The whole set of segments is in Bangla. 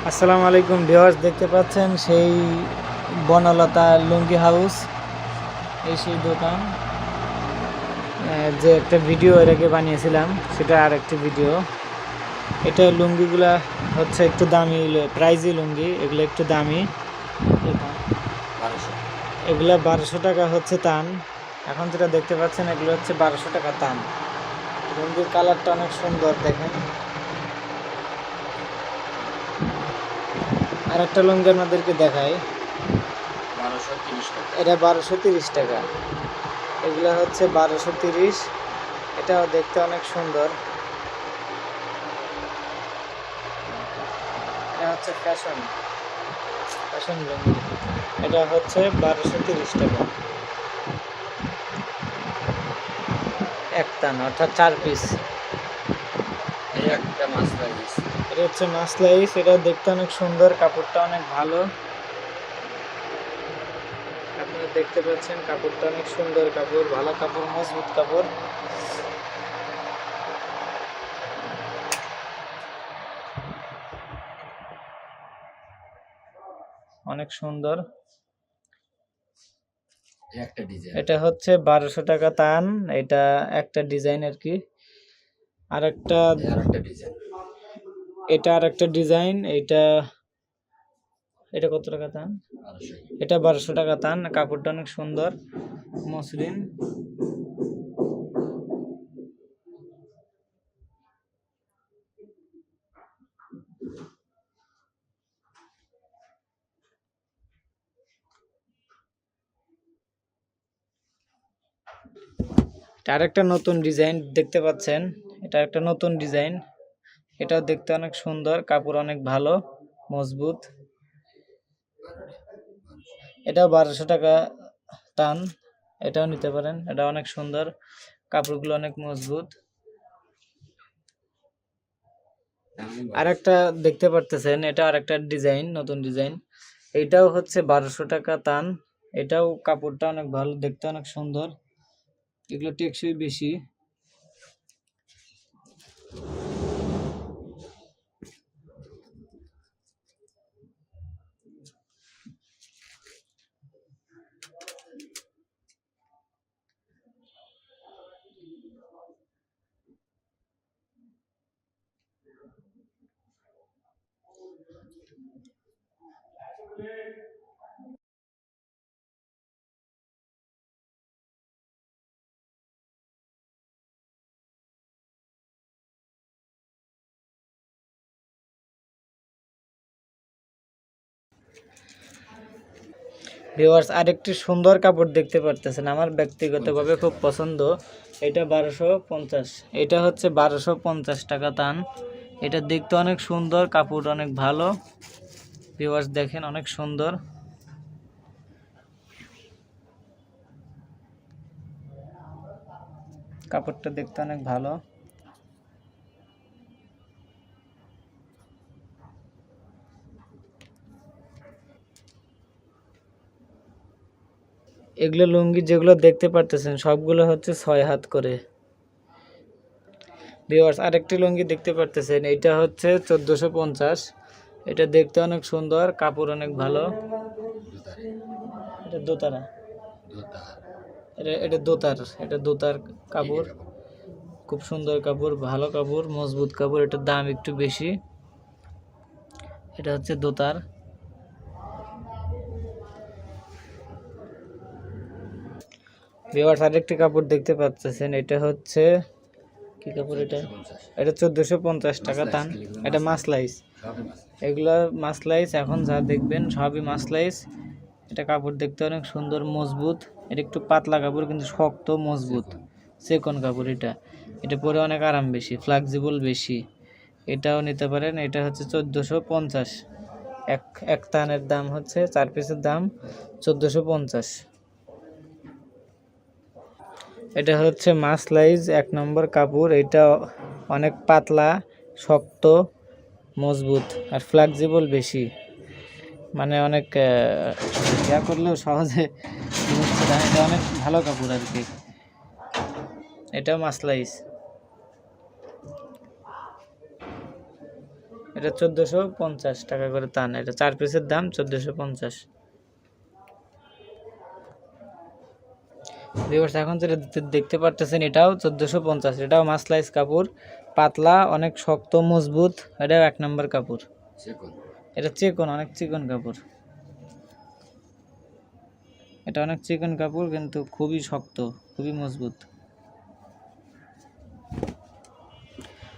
আসসালামু আলাইকুম ভিউয়ার্স, দেখতে পাচ্ছেন সেই বনলতা লুঙ্গি হাউস। এই সেই দোকান, যে একটা ভিডিও এর আগে বানিয়েছিলাম সেটা আর একটি ভিডিও। এটা লুঙ্গিগুলা হচ্ছে একটু দামি, প্রাইজি লুঙ্গি, এগুলো একটু দামি। এগুলা 1200 টাকা হচ্ছে তান। এখন যেটা দেখতে পাচ্ছেন এগুলো হচ্ছে 1200 টাকা তান। লুঙ্গির কালারটা অনেক সুন্দর, দেখেন। আর একটা লুঙ্গি আপনাদেরকে দেখাই, এটা 1230 টাকা। এগুলো হচ্ছে 1230। এটাও দেখতে অনেক সুন্দর। এটা হচ্ছে ফ্যাশন লুঙ্গি। এটা হচ্ছে 1230 টাকা একটান, অর্থাৎ 4 পিস। এটা হচ্ছে মাসলাইস। এটা দেখতে অনেক সুন্দর, কাপড়টা অনেক ভালো। আপনারা দেখতে পাচ্ছেন কাপড়টা অনেক সুন্দর কাপড়, ভালো কাপড়, মজবুত কাপড়। অনেক সুন্দর। এটা হচ্ছে 1200 টাকা তান। এটা একটা ডিজাইন আর কি। এটা আর একটা ডিজাইন। এটা কত টাকা তান? এটা 1200 টাকা তান। কাপড়টা অনেক সুন্দর, মসৃণ। এটা একটা নতুন ডিজাইন দেখতে পাচ্ছেন। এটা একটা নতুন ডিজাইন। এটাও দেখতে অনেক সুন্দর, কাপড় অনেক ভালো, মজবুত। এটাও 1200 টাকা টান। এটাও নিতে পারেন, এটা অনেক সুন্দর, কাপড়গুলো অনেক মজবুত। আর একটা দেখতে পারতেছেন, এটা আর একটা ডিজাইন, নতুন ডিজাইন। এটাও হচ্ছে 1200 টাকা টান। এটাও কাপড়টা অনেক ভালো, দেখতে অনেক সুন্দর। এগুলো টেকসই বেশি। ভিউয়ার্স, আরেকটি সুন্দর কাপড় দেখতে পারতেছেন, আমার ব্যক্তিগতভাবে খুব পছন্দ। এটা 1250। এটা হচ্ছে 1250 টাকা তান। এটা দেখতে অনেক সুন্দর, কাপড় অনেক ভালো। ভিউয়ার্স দেখেন, অনেক সুন্দর কাপড়টা, দেখতে অনেক ভালো। এগুলো লুঙ্গি যেগুলো দেখতে পারতেছেন সবগুলো হচ্ছে 6 হাত করে। ভিউয়ার্স, আরেকটি লুঙ্গি দেখতে পারতেছেন, এটা হচ্ছে 1450। এটা দেখতে অনেক সুন্দর, কাপড় অনেক ভালো। এটা দোতারা, এটা দোতার কাপড়, খুব সুন্দর কাপড়, ভালো কাপড়, মজবুত কাপড়। এটার দাম একটু বেশি। এটা হচ্ছে দোতার। ভিউয়ার্স, আরেকটি কাপড় দেখতে পাচ্ছেন, এটা হচ্ছে কি কাপড়? এটা 1450 টাকা দাম। এটা মাসলাইস। এগুলা মাসলাইস, এখন যা দেখবেন সবই মাসলাইস। এটা কাপড় দেখতে অনেক সুন্দর, মজবুত। এটা একটু পাতলা কাপড় কিন্তু শক্ত, মজবুত, চিকন কাপড়। এটা পরে অনেক আরাম বেশি, ফ্লেক্সিবল বেশি। এটাও নিতে পারেন। এটা হচ্ছে 1450। এক তানের দাম হচ্ছে, 4 পিসের দাম 1450। এটা হচ্ছে মাসলাইজ 1 নম্বর কাপড়। এটা অনেক পাতলা, শক্ত, মজবুত আর ফ্লেক্সিবল বেশি। মানে অনেক ইয়া করলেও সহজে হচ্ছে না। এটা অনেক ভালো কাপড় আর কি। এটাও মাসলাইজ। এটা 1450 টাকা করে তান। এটা 4 পিসের দাম 1450। ভিউয়ার্স এখন যেটা দেখতে পারতেছেন এটাও 1450। এটাও মাসলাইজ কাপড়, পাতলা, অনেক শক্ত মজবুত। এটাও 1 নম্বর কাপড়। এটা চিকন, অনেক চিকন কাপড়। এটা অনেক চিকন কাপড় কিন্তু খুবই শক্ত, খুবই মজবুত।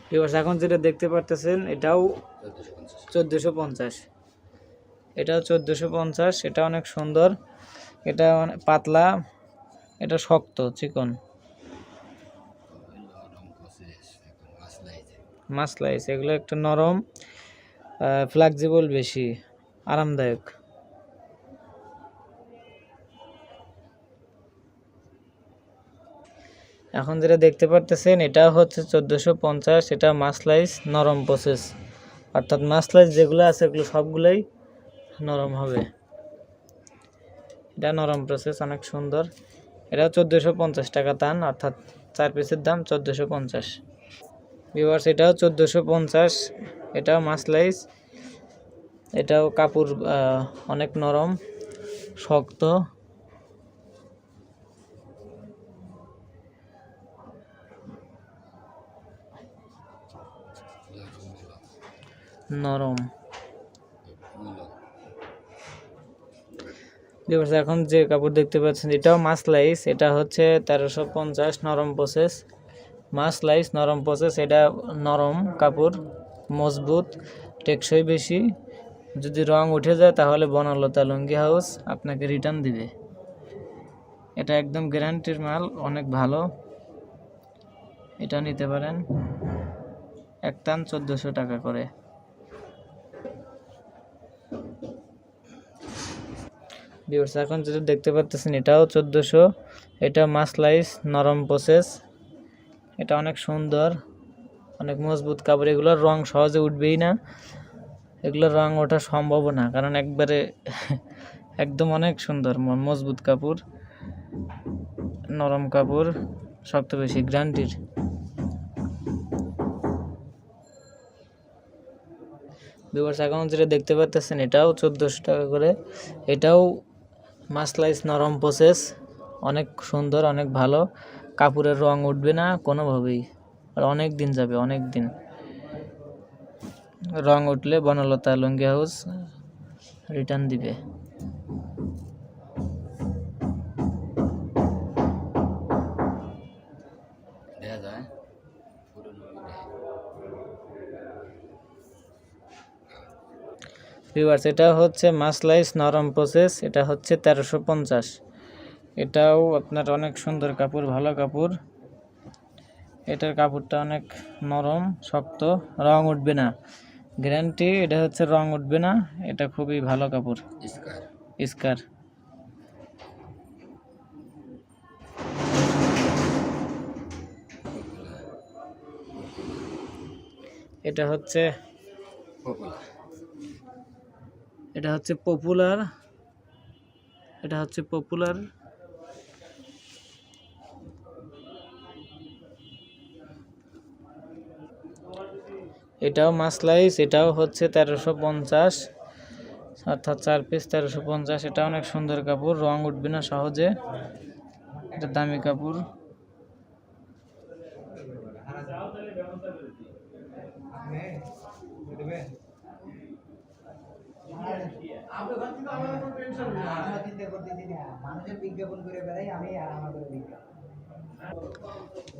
ভিউয়ার্স এখন যেটা দেখতে পারতেছেন এটাও 1450। এটাও 1450। এটা অনেক সুন্দর, এটা অনেক পাতলা, এটা শক্ত চিকন। মাসলাইজ এগুলো একটা নরম, ফ্লেক্সিবল, বেশি আরামদায়ক। এখন যেটা দেখতে পারতেছেন এটা হচ্ছে 1450। এটা মাসলাইজ নরম প্রসেস, অর্থাৎ মাসলাইজ যেগুলো আছে এগুলো সবগুলোই নরম হবে। এটা নরম প্রসেস, অনেক সুন্দর। এটাও 1450 টাকা দাম, অর্থাৎ 4 পিসের দাম 1450। ভিউয়ার্স এটাও 1450। এটাও মাসলাইজ। এটাও কাপড় অনেক নরম, শক্ত। নরম। এখন যে কাপড় দেখতে পাচ্ছেন এটাও মাসলাইজ। এটা হচ্ছে 1350, নরম প্রসেস। মাসলাইজ নরম প্রসেস। এটা নরম কাপড়, মজবুত, টেকসই বেশি। যদি রং উঠে যায় তাহলে বনলতা লুঙ্গি হাউস আপনাকে রিটার্ন দিবে। এটা একদম গ্যারান্টির মাল, অনেক ভালো। এটা নিতে পারেন। এক টান 1400 টাকা করে। ভিউয়ার্স এখন যেটা দেখতে পাচ্ছেন এটাও 1400। এটা মাসলাইজ নরম প্রসেস। এটা অনেক সুন্দর, অনেক মজবুত কাপড়। এগুলোর রং সহজে উঠবেই না, এগুলোর রং ওঠা সম্ভব না, কারণ একবারে একদম অনেক সুন্দর মজবুত কাপড়, নরম কাপড়, শক্ত বেশি, গ্যারান্টির। ভিউয়ার্স এখন যেটা দেখতে পাচ্ছেন এটাও 1400 টাকা করে। এটাও মাসলাইজ নরম প্রসেস, অনেক সুন্দর, অনেক ভালো। কাপড়ের রং উঠবে না কোনোভাবেই, আর অনেক দিন যাবে, অনেক দিন। রং উঠলে বনলতা লুঙ্গি হাউস রিটার্ন দিবে। ভিউয়ার্স এটা হচ্ছে মাসলাইজ নরম প্রসেস। এটা হচ্ছে 1350। এটাও আপনার অনেক সুন্দর কাপড়, ভালো কাপড়। এটার কাপড়টা অনেক নরম, শক্ত, রং উঠবে না, গ্যারান্টি। এটা হচ্ছে রং উঠবে না, এটা খুবই ভালো কাপড়। স্কার। এটা হচ্ছে পপুলার। এটা হচ্ছে পপুলার। এটাও মাসলাইজ। এটাও হচ্ছে 1350, অর্থাৎ 4 পিস 1350। এটা অনেক সুন্দর কাপড়, রং উঠবে না সহজে, এটা দামি কাপড়।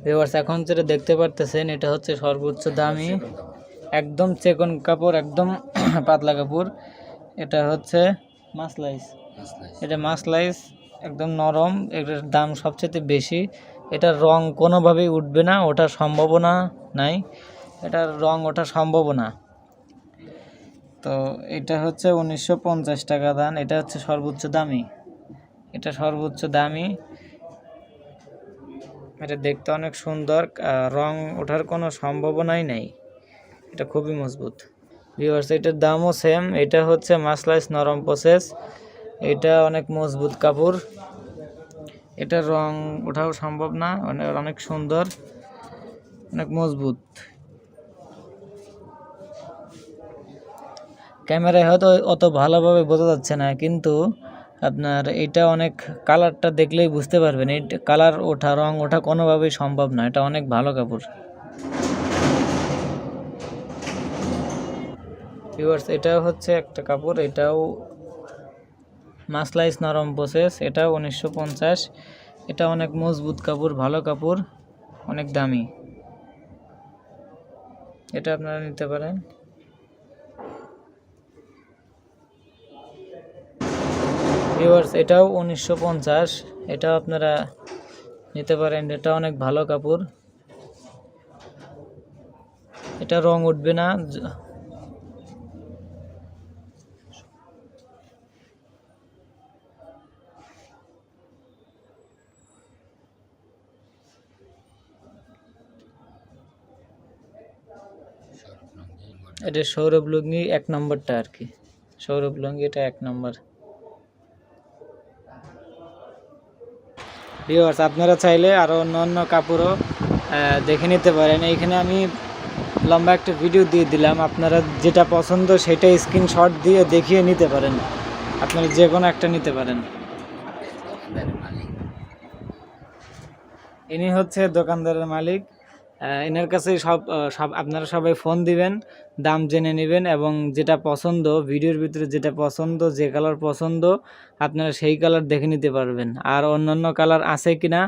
ভিউয়ার্স এখন যেটা দেখতে পারতেছেন এটা হচ্ছে সর্বোচ্চ দামি, একদম চেকন কাপড়, একদম পাতলা কাপড়। এটা হচ্ছে মাসলাইজ। এটা মাসলাইজ, একদম নরম। এটার দাম সবচেয়ে বেশি। এটার রং কোনোভাবেই উঠবে না, ওঠার সম্ভাবনা নাই। এটার রং ওঠার সম্ভাবনা। তো এটা হচ্ছে 1950 টাকা দাম। এটা হচ্ছে সর্বোচ্চ দামি। এটা সর্বোচ্চ দামি। এটা দেখতে অনেক সুন্দর, রং ওঠার কোনো সম্ভাবনাই নাই। এটা খুবই মজবুত। ভিউয়ার্স এটার দামও সেম। এটা হচ্ছে মাসলাইজ নরম প্রসেস। এটা অনেক মজবুত কাপড়। এটা রং ওঠাও সম্ভব না, অনেক সুন্দর, অনেক মজবুত। ক্যামেরায় হয়তো অত ভালোভাবে বোঝা যাচ্ছে না, কিন্তু আপনার এটা অনেক, কালারটা দেখলেই বুঝতে পারবেন। এই কালার ওঠা, রং ওঠা কোনোভাবেই সম্ভব না। এটা অনেক ভালো কাপড়। ভিউয়ার্স, এটাও হচ্ছে একটা কাপড়, এটাও মাসলাইস নরম প্রসেস, এটাও 1950। এটা অনেক মজবুত কাপড়, ভালো কাপড়, অনেক দামি। এটা আপনারা নিতে পারেন। ভিউয়ার্স, এটাও 1950, এটাও আপনারা নিতে পারেন। এটা অনেক ভালো কাপড়, এটা রং উঠবে না। এটা সৌরভ লুঙ্গি 1 নম্বরটা আর কি, সৌরভ লুঙ্গি এটা 1 নম্বর। ভিউয়ার্স, আপনারা চাইলে আরও অন্য কাপড়ও দেখে নিতে পারেন। এইখানে আমি লম্বা একটা ভিডিও দিয়ে দিলাম, আপনারা যেটা পছন্দ সেটা স্ক্রিনশট দিয়ে দেখিয়ে নিতে পারেন। আপনারা যে কোনো একটা নিতে পারেন। ইনি হচ্ছে দোকানদারের মালিক। এনার কাছে সব আপনারা সবাই ফোন দিবেন, দাম জেনে নেবেন, এবং যেটা পছন্দ, ভিডিওর ভিতরে যেটা পছন্দ, যে কালার পছন্দ আপনারা সেই কালার দেখে নিতে পারবেন। আর অন্যান্য কালার আছে কিনা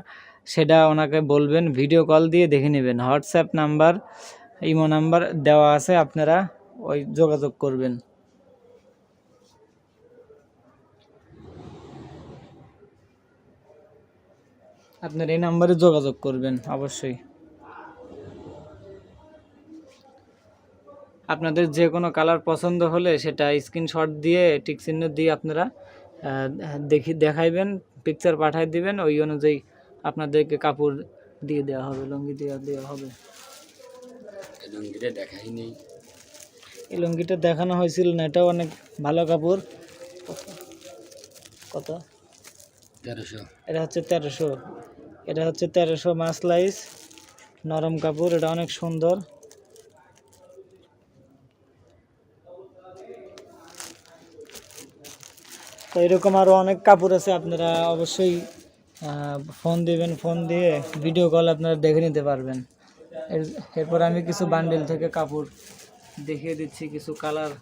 সেটা ওনাকে বলবেন, ভিডিও কল দিয়ে দেখে নেবেন। হোয়াটসঅ্যাপ নাম্বার, ইমো নাম্বার দেওয়া আছে, আপনারা ওই যোগাযোগ করবেন। আপনার এই নাম্বারে যোগাযোগ করবেন অবশ্যই। আপনাদের যে কোনো কালার পছন্দ হলে সেটা স্ক্রিনশট দিয়ে, টিক চিহ্ন দিয়ে আপনারা দেখাইবেন, পিকচার পাঠিয়ে দিবেন। ওই অনুযায়ী আপনাদেরকে কাপড় দিয়ে দেওয়া হবে, লুঙ্গি দিয়ে দেওয়া হবে। এই লুঙ্গিটা দেখানো হয়েছিল না, এটাও অনেক ভালো কাপড়। কত? 1300। এটা হচ্ছে 1300। এটা হচ্ছে 1300 মাসলাইস নরম কাপড়, এটা অনেক সুন্দর। তো এরকম আরও অনেক কাপড় আছে, আপনারা অবশ্যই ফোন দিবেন, ফোন দিয়ে ভিডিও কল আপনারা দেখে নিতে পারবেন। এরপর আমি কিছু বান্ডেল থেকে কাপড় দেখিয়ে দিচ্ছি, কিছু কালার